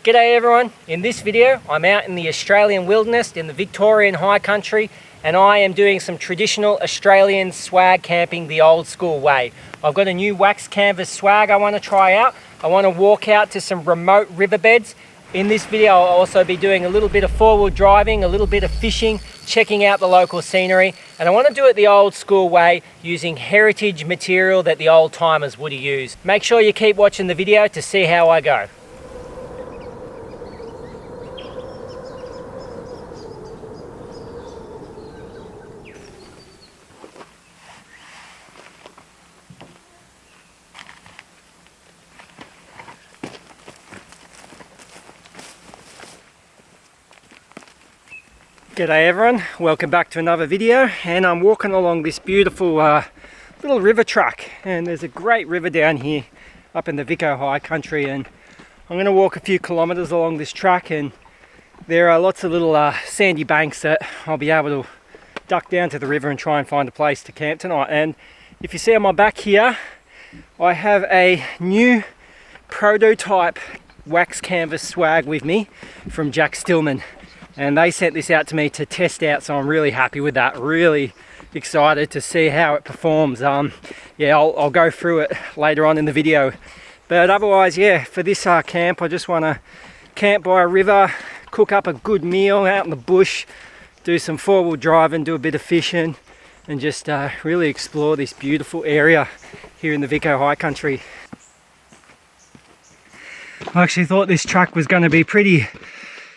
G'day everyone, in this video I'm out in the Australian wilderness in the Victorian high country and I am doing some traditional Australian swag camping the old school way. I've got a new wax canvas swag I want to try out. I want to walk out to some remote riverbeds. In this video I'll also be doing a little bit of four-wheel driving, a little bit of fishing, checking out the local scenery, and I want to do it the old school way using heritage material that the old timers would have used. Make sure you keep watching the video to see how I go. G'day everyone, welcome back to another video, and I'm walking along this beautiful little river track, and there's a great river down here up in the Vico high country, and I'm going to walk a few kilometers along this track, and there are lots of little sandy banks that I'll be able to duck down to the river and try and find a place to camp tonight. And if you see on my back here, I have a new prototype wax canvas swag with me from Jack Stillman. And they sent this out to me to test out, so I'm really happy with that. Really excited to see how it performs. Yeah, I'll go through it later on in the video. But otherwise, yeah, for this camp, I just want to camp by a river, cook up a good meal out in the bush, do some four-wheel driving, do a bit of fishing, and just really explore this beautiful area here in the Vico high country. I actually thought this track was going to be pretty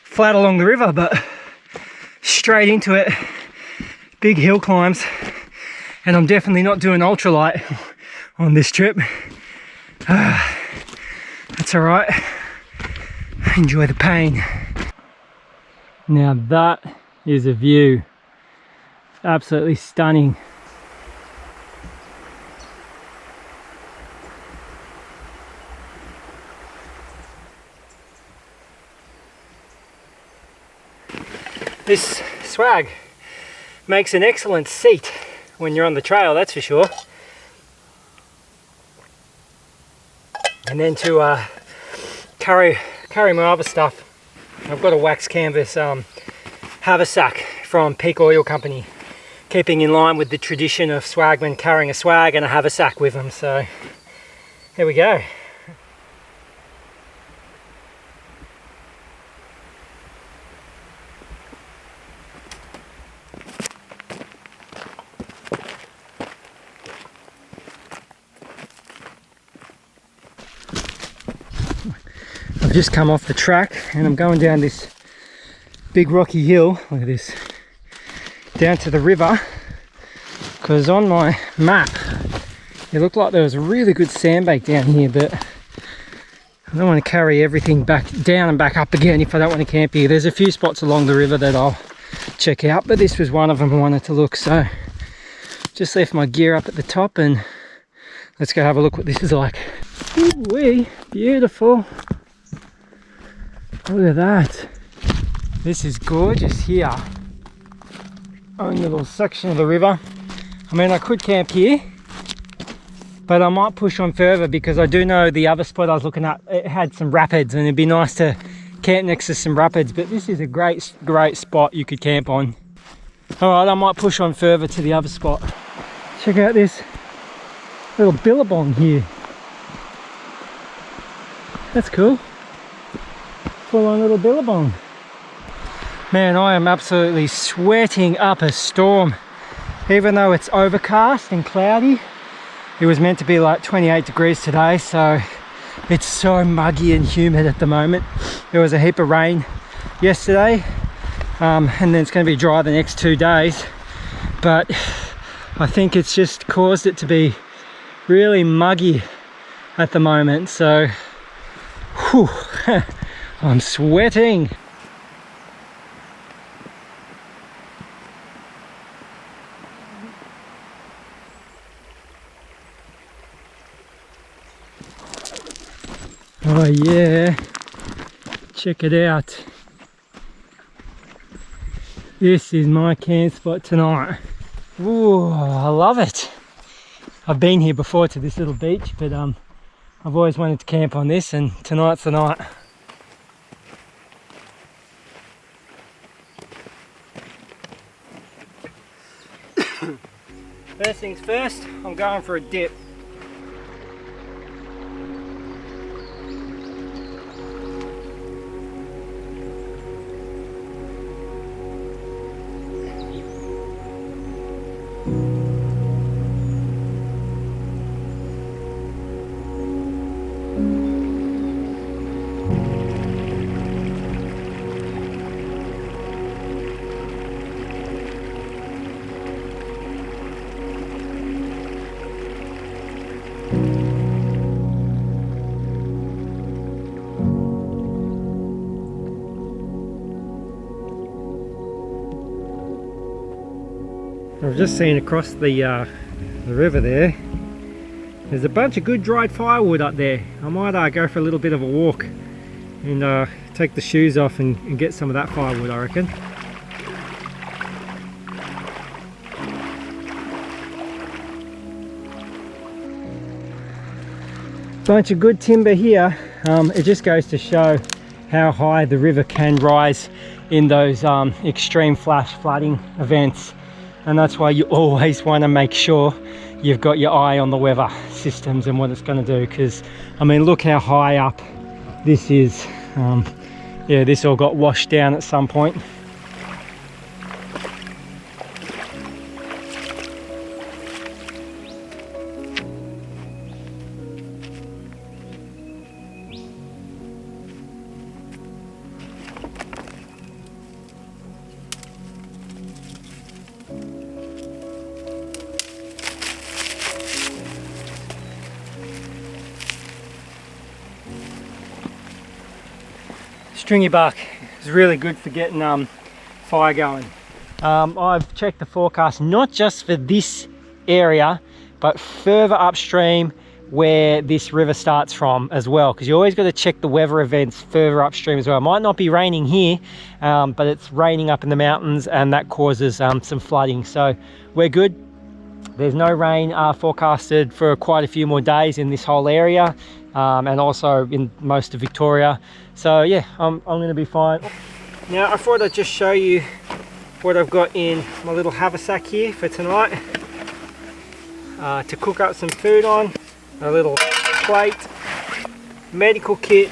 flat along the river, but straight into it, big hill climbs, and I'm definitely not doing ultralight on this trip. That's all right, enjoy the pain. Now that is a view, absolutely stunning. This swag makes an excellent seat when you're on the trail, that's for sure. And then to carry my other stuff, I've got a wax canvas haversack from Peak Oil Company, keeping in line with the tradition of swagmen carrying a swag and a haversack with them. So here we go. I've just come off the track and I'm going down this big rocky hill, look at this, down to the river, because on my map it looked like there was a really good sandbank down here, but I don't want to carry everything back down and back up again if I don't want to camp here. There's a few spots along the river that I'll check out, but this was one of them I wanted to look, so just left my gear up at the top and let's go have a look what this is like. Ooh-wee, beautiful. Look at that. This is gorgeous here. Own little section of the river. I mean, I could camp here, but I might push on further because I do know the other spot I was looking at, it had some rapids and it'd be nice to camp next to some rapids, but this is a great spot you could camp on. Alright, I might push on further to the other spot. Check out this little billabong here. That's cool. Full on little billabong. Man, I am absolutely sweating up a storm. Even though it's overcast and cloudy, it was meant to be like 28 degrees today, so it's so muggy and humid at the moment. There was a heap of rain yesterday, and then it's going to be dry the next 2 days, but I think it's just caused it to be really muggy at the moment, so whew, I'm sweating. Oh yeah, check it out. This is my camp spot tonight. Ooh, I love it. I've been here before to this little beach, but I've always wanted to camp on this, and tonight's the night. First things first, I'm going for a dip. I've just seen across the river there's a bunch of good dried firewood up there. I might go for a little bit of a walk and take the shoes off and get some of that firewood, I reckon. Bunch of good timber here. It just goes to show how high the river can rise in those extreme flash flooding events. And that's why you always want to make sure you've got your eye on the weather systems and what it's going to do, because I mean, look how high up this is. Yeah, this all got washed down at some point. Stringy bark is really good for getting fire going. I've checked the forecast not just for this area but further upstream where this river starts from as well, because you always got to check the weather events further upstream as well. It might not be raining here, but it's raining up in the mountains and that causes some flooding, so we're good. There's no rain forecasted for quite a few more days in this whole area, and also in most of Victoria. So yeah, I'm going to be fine. Now I thought I'd just show you what I've got in my little haversack here for tonight. To cook up some food on, a little plate, medical kit,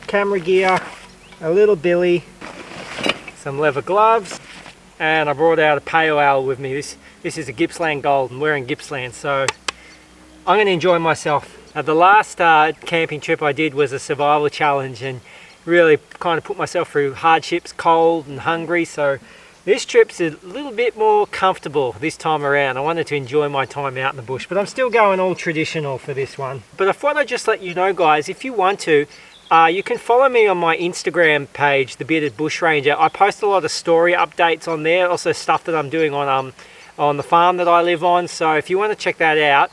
camera gear, a little billy, some leather gloves, and I brought out a pale ale with me. This is a Gippsland Gold, and we're in Gippsland, so I'm going to enjoy myself. The last camping trip I did was a survival challenge and really kind of put myself through hardships, cold and hungry, so this trip's a little bit more comfortable this time around. I wanted to enjoy my time out in the bush, but I'm still going all traditional for this one. But I thought I'd just let you know, guys, if you want to, you can follow me on my Instagram page, The Bearded Bushranger. I post a lot of story updates on there, also stuff that I'm doing on the farm that I live on, so if you want to check that out,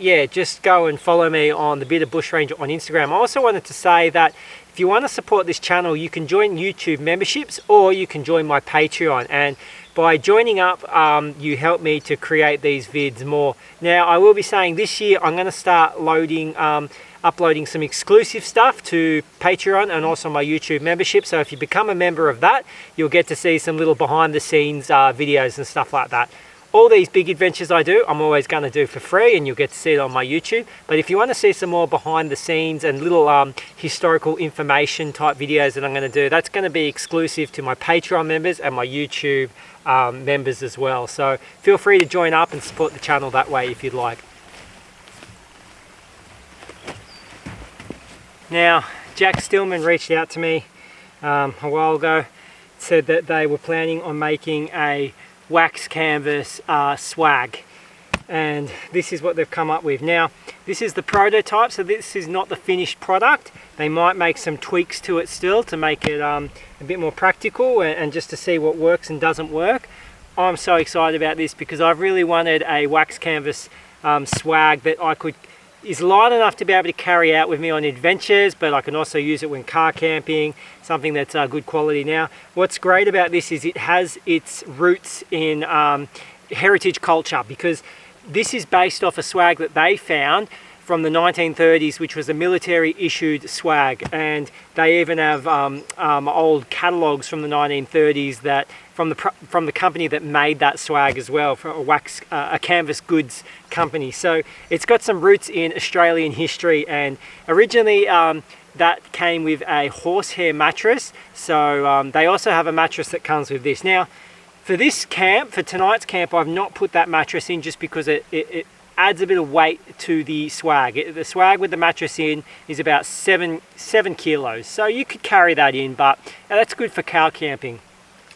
yeah, just go and follow me on The Bearded Bushranger on Instagram. I also wanted to say that if you want to support this channel, you can join YouTube memberships or you can join my Patreon, and by joining up you help me to create these vids more. Now I will be saying this year I'm going to start uploading some exclusive stuff to Patreon and also my YouTube membership, so if you become a member of that, you'll get to see some little behind the scenes videos and stuff like that. All these big adventures I do, I'm always going to do for free, and you'll get to see it on my YouTube. But if you want to see some more behind the scenes and little historical information type videos that I'm going to do, that's going to be exclusive to my Patreon members and my YouTube members as well. So feel free to join up and support the channel that way if you'd like. Now, Jack Stillman reached out to me a while ago, said that they were planning on making a wax canvas swag, and this is what they've come up with. Now this is the prototype, so this is not the finished product. They might make some tweaks to it still to make it a bit more practical and just to see what works and doesn't work. I'm so excited about this because I've really wanted a wax canvas swag that is light enough to be able to carry out with me on adventures, but I can also use it when car camping, something that's good quality. Now what's great about this is it has its roots in heritage culture, because this is based off a swag that they found from the 1930s, which was a military issued swag, and they even have old catalogues from the 1930s that from the company that made that swag as well, for a canvas goods company. So it's got some roots in Australian history, and originally that came with a horsehair mattress. So they also have a mattress that comes with this. Now, for this camp, for tonight's camp, I've not put that mattress in just because it adds a bit of weight to the swag. The swag with the mattress in is about 7 kilos. So you could carry that in, but that's good for cow camping.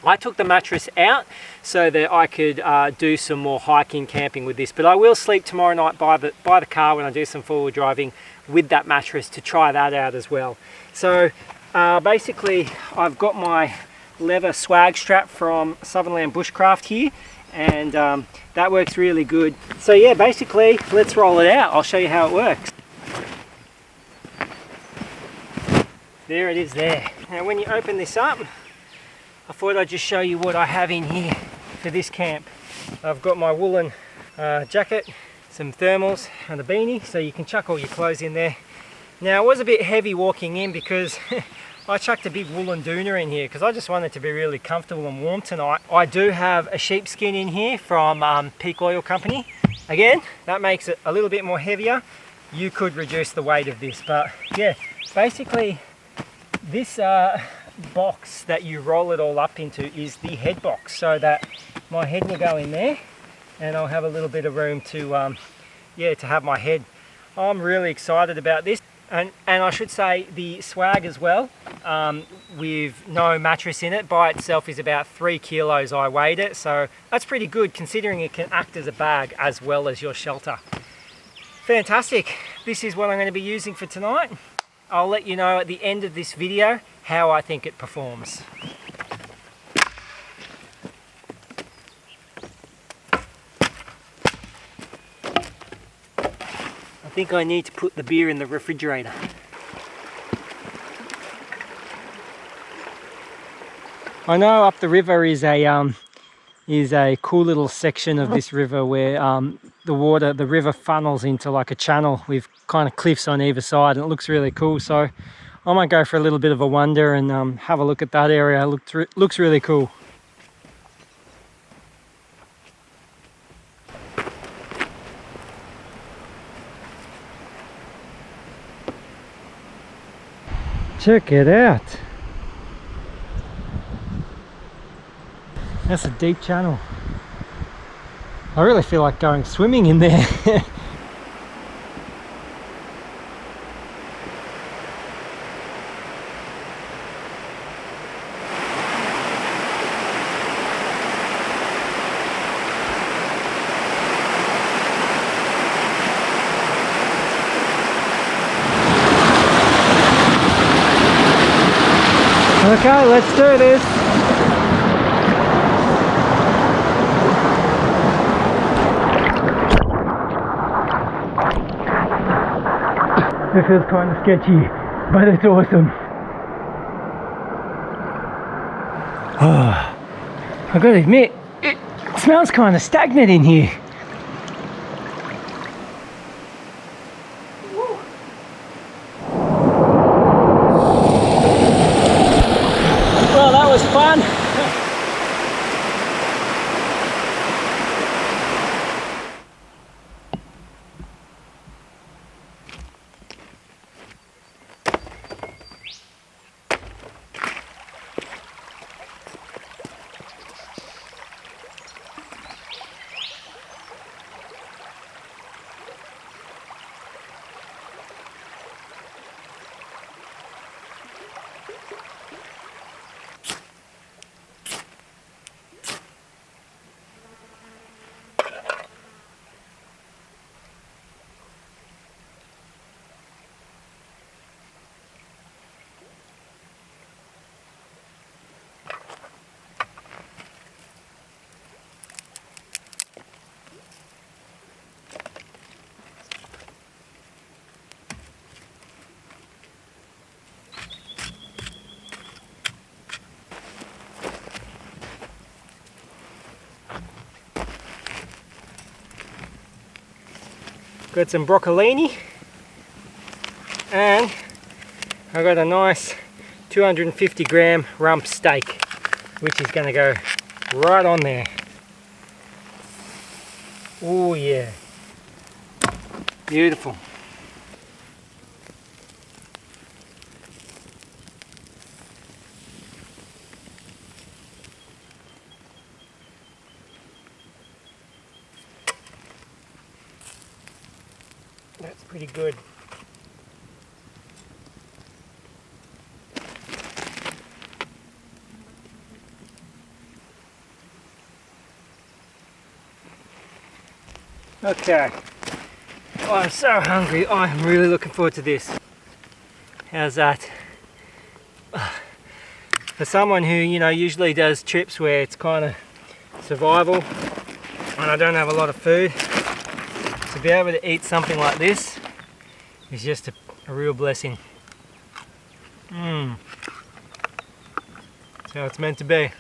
I took the mattress out so that I could do some more hiking, camping with this. But I will sleep tomorrow night by the car when I do some forward driving with that mattress to try that out as well. So basically, I've got my leather swag strap from Southernland Bushcraft here, and that works really good. So yeah, basically, let's roll it out. I'll show you how it works. There it is there. Now when you open this up, I thought I'd just show you what I have in here for this camp. I've got my woolen jacket, some thermals and a beanie, so you can chuck all your clothes in there. Now it was a bit heavy walking in because I chucked a big woolen doona in here because I just wanted to be really comfortable and warm tonight. I do have a sheepskin in here from Peak Oil Company. Again, that makes it a little bit more heavier. You could reduce the weight of this, but yeah, basically this box that you roll it all up into is the head box, so that my head will go in there and I'll have a little bit of room to to have my head. I'm really excited about this. And I should say the swag as well, with no mattress in it, by itself is about 3 kilos. I weighed it, so that's pretty good considering it can act as a bag as well as your shelter. Fantastic. This is what I'm going to be using for tonight. I'll let you know at the end of this video how I think it performs. I think I need to put the beer in the refrigerator. I know up the river is a cool little section of this river where the river funnels into like a channel with kind of cliffs on either side, and it looks really cool. So I might go for a little bit of a wander and have a look at that area. It looks really cool. Check it out. That's a deep channel. I really feel like going swimming in there. Okay, let's do this. It feels kind of sketchy, but it's awesome. I've got to admit, it smells kind of stagnant in here. Well, that was fun. Got some broccolini And I got a nice 250 gram rump steak, which is going to go right on there. Oh yeah, beautiful. That's pretty good. Okay, I'm so hungry. I'm really looking forward to this. How's that? For someone who, you know, usually does trips where it's kind of survival and I don't have a lot of food, to be able to eat something like this is just a real blessing. That's how it's meant to be.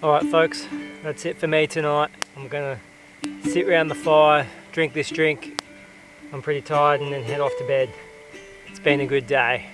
Alright folks, that's it for me tonight. I'm gonna sit around the fire, drink this drink. I'm pretty tired, and then head off to bed. It's been a good day.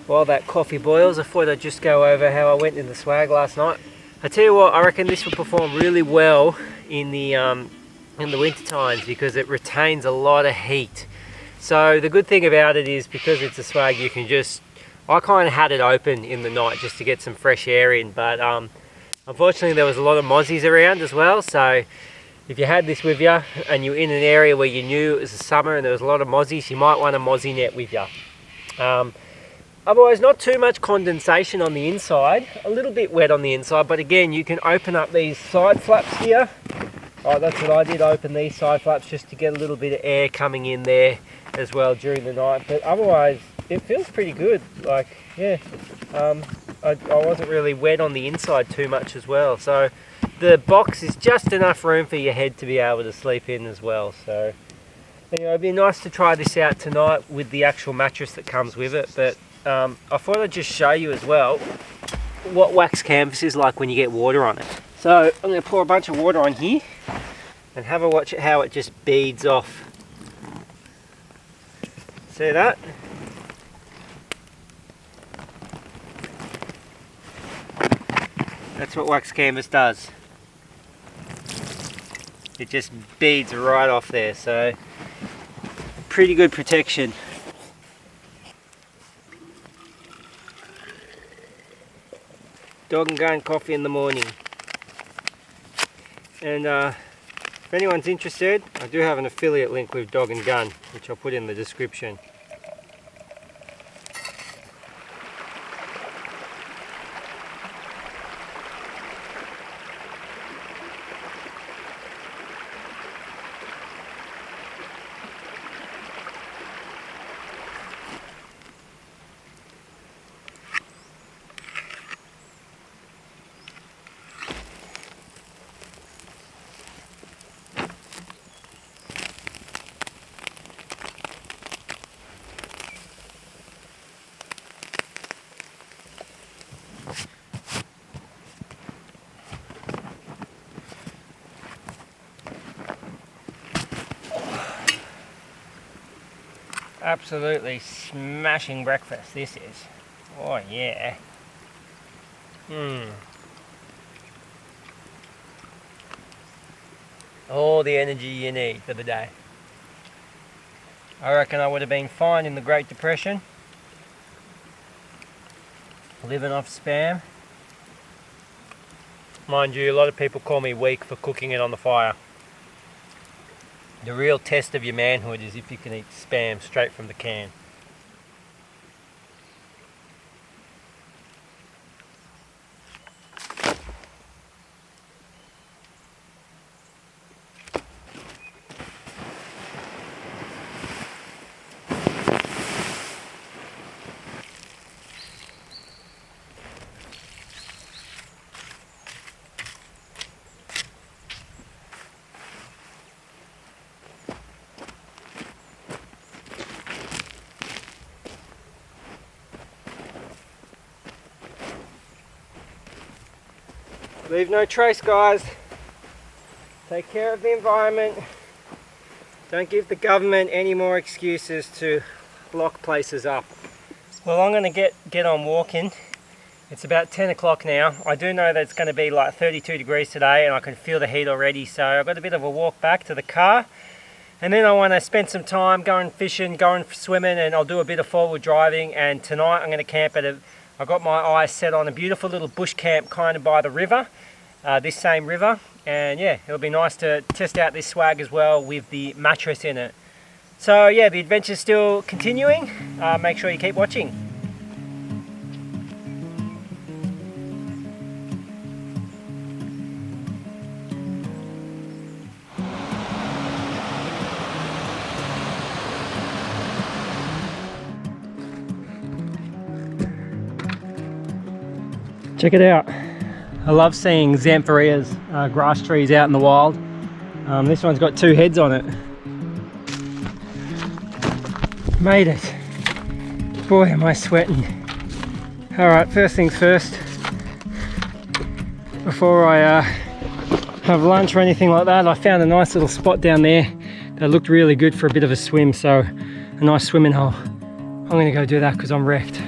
While that coffee boils, I thought I'd just go over how I went in the swag last night. I tell you what, I reckon this will perform really well in the winter times because it retains a lot of heat. So the good thing about it is, because it's a swag, you can just, I kind of had it open in the night just to get some fresh air in, but unfortunately there was a lot of mozzies around as well. So if you had this with you and you're in an area where you knew it was the summer and there was a lot of mozzies, you might want a mozzie net with you. Otherwise, not too much condensation on the inside, a little bit wet on the inside, but again, you can open up these side flaps here. Oh, that's what I did, open these side flaps just to get a little bit of air coming in there as well during the night. But otherwise, it feels pretty good. Like, yeah, I wasn't really wet on the inside too much as well. So the box is just enough room for your head to be able to sleep in as well. So anyway, it'd be nice to try this out tonight with the actual mattress that comes with it. But I thought I'd just show you as well what wax canvas is like when you get water on it. So I'm going to pour a bunch of water on here and have a watch at how it just beads off. See that? That's what wax canvas does. It just beads right off there. So pretty good protection. Dog and gun coffee in the morning. And if anyone's interested, I do have an affiliate link with Dog and Gun, which I'll put in the description. Absolutely smashing breakfast this is. Oh yeah. All the energy you need for the day. I reckon I would have been fine in the Great Depression, living off spam. Mind you, a lot of people call me weak for cooking it on the fire. The real test of your manhood is if you can eat spam straight from the can. Leave no trace, guys. Take care of the environment. Don't give the government any more excuses to lock places up. Well, I'm going to get on walking. It's about 10 o'clock now. I do know that it's going to be like 32 degrees today and I can feel the heat already, so I've got a bit of a walk back to the car. And then I want to spend some time going fishing, going swimming, and I'll do a bit of forward driving. And tonight I'm going to camp at I got my eyes set on a beautiful little bush camp kind of by the river, this same river. And yeah, it'll be nice to test out this swag as well with the mattress in it. So yeah, the adventure's still continuing. Make sure you keep watching. Check it out. I love seeing Xanthorrheas, grass trees out in the wild. This one's got two heads on it. Made it. Boy, am I sweating. Alright, first things first. Before I have lunch or anything like that, I found a nice little spot down there that looked really good for a bit of a swim. So, a nice swimming hole. I'm going to go do that because I'm wrecked.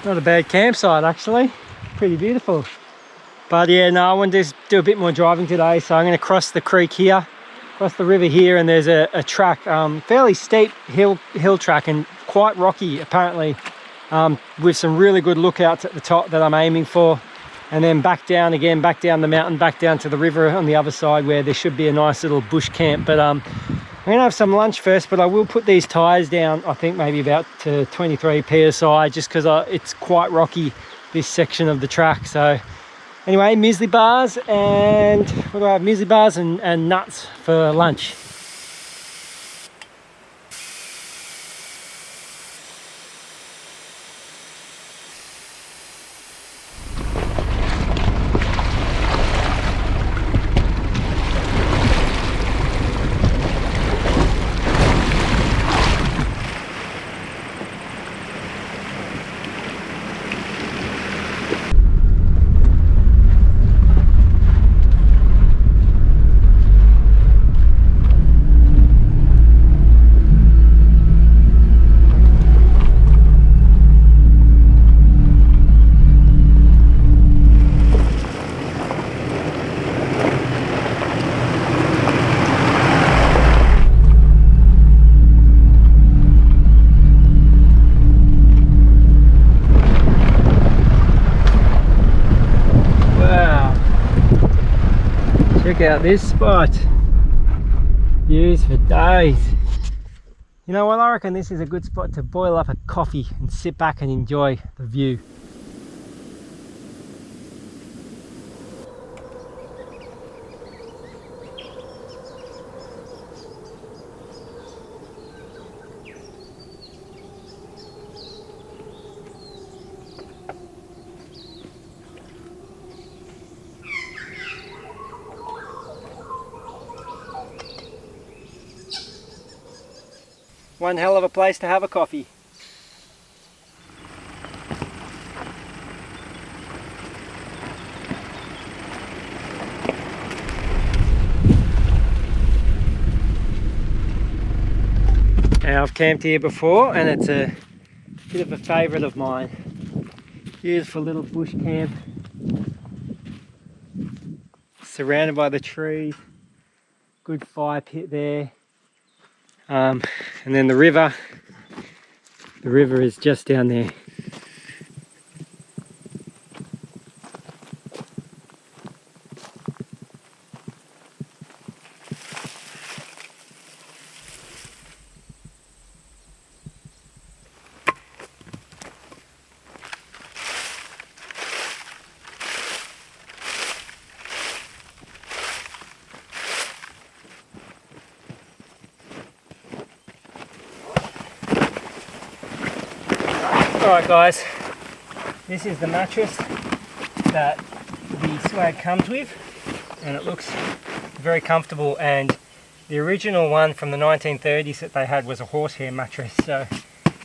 Not a bad campsite actually, pretty beautiful. But yeah, no, I want to do a bit more driving today, so I'm going to cross the creek here, cross the river here, and there's a track, fairly steep hill track and quite rocky apparently, with some really good lookouts at the top that I'm aiming for, and then back down again, back down the mountain, back down to the river on the other side where there should be a nice little bush camp. But I'm going to have some lunch first, but I will put these tyres down, I think maybe about to 23 psi, just because it's quite rocky, this section of the track. So anyway, muesli bars, and what do I have? Muesli bars and nuts for lunch. check out this spot. Views for days. You know what, I reckon this is a good spot to boil up a coffee and sit back and enjoy the view. One hell of a place to have a coffee. Now, I've camped here before and it's a bit of a favourite of mine. Beautiful little bush camp, surrounded by the trees, good fire pit there. And then the river is just down there. Alright guys, this is the mattress that the swag comes with, and it looks very comfortable, and the original one from the 1930s that they had was a horsehair mattress. So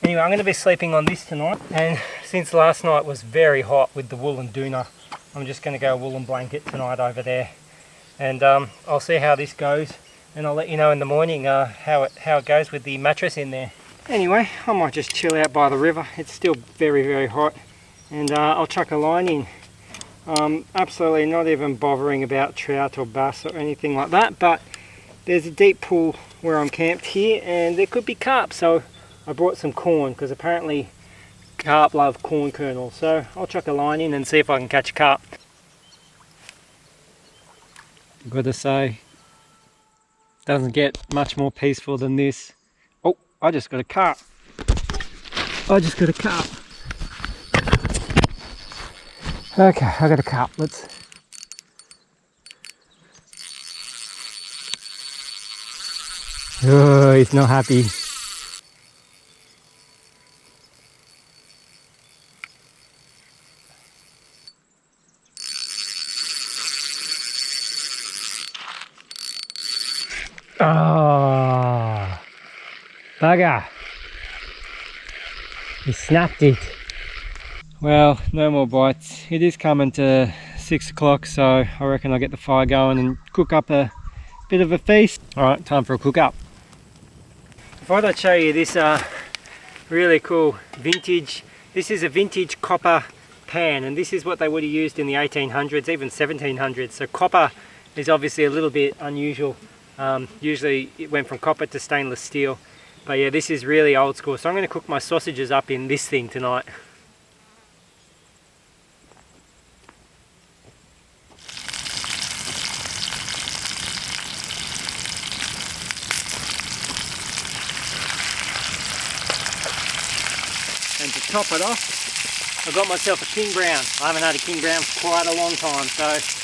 anyway, I'm going to be sleeping on this tonight, and since last night was very hot with the woolen doona, I'm just going to go woolen blanket tonight over there, and I'll see how this goes, and I'll let you know in the morning how it goes with the mattress in there. Anyway, I might just chill out by the river. It's still very, very hot, and I'll chuck a line in. Absolutely not even bothering about trout or bass or anything like that, but there's a deep pool where I'm camped here, and there could be carp, so I brought some corn, because apparently carp love corn kernels. So I'll chuck a line in and see if I can catch a carp. I've got to say, doesn't get much more peaceful than this. I just got a carp. Okay, I got a carp. Let's. Oh, he's not happy. Oh, bugger. He snapped it. Well, no more bites. It is coming to 6 o'clock, so I reckon I'll get the fire going and cook up a bit of a feast. Alright, time for a cook up. I thought I'd show you this really cool vintage, this is a vintage copper pan, and this is what they would have used in the 1800s, even 1700s. So copper is obviously a little bit unusual. Usually it went from copper to stainless steel. But yeah, this is really old school. So I'm going to cook my sausages up in this thing tonight. And to top it off, I got myself a King Brown. I haven't had a King Brown for quite a long time, so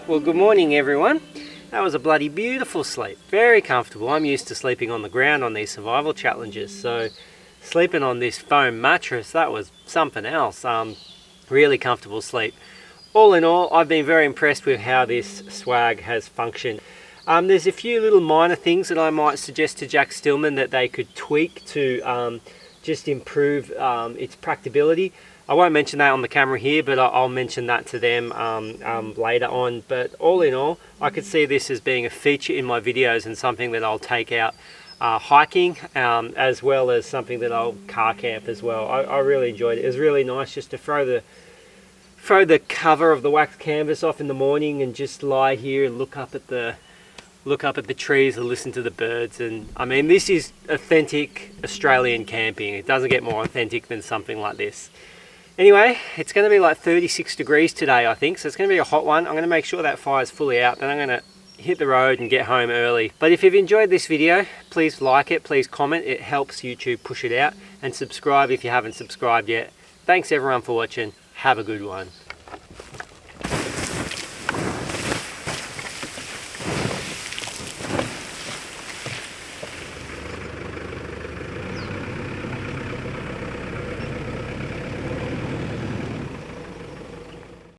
Well, good morning everyone. That was a bloody beautiful sleep. Very comfortable. I'm used to sleeping on the ground on these survival challenges, so sleeping on this foam mattress, that was something else. Really comfortable sleep. All in all, I've been very impressed with how this swag has functioned. There's a few little minor things that I might suggest to Jack Stillman that they could tweak to just improve its practicability. I won't mention that on the camera here, but I'll mention that to them later on. But all in all, I could see this as being a feature in my videos and something that I'll take out hiking, as well as something that I'll car camp as well. I really enjoyed it. It was really nice just to throw the cover of the wax canvas off in the morning and just lie here and look up at the trees and listen to the birds. And I mean, this is authentic Australian camping. It doesn't get more authentic than something like this. Anyway, it's going to be like 36 degrees today, I think, so it's going to be a hot one. I'm going to make sure that fire's fully out, then I'm going to hit the road and get home early. But if you've enjoyed this video, please like it, please comment. It helps YouTube push it out, and subscribe if you haven't subscribed yet. Thanks everyone for watching. Have a good one.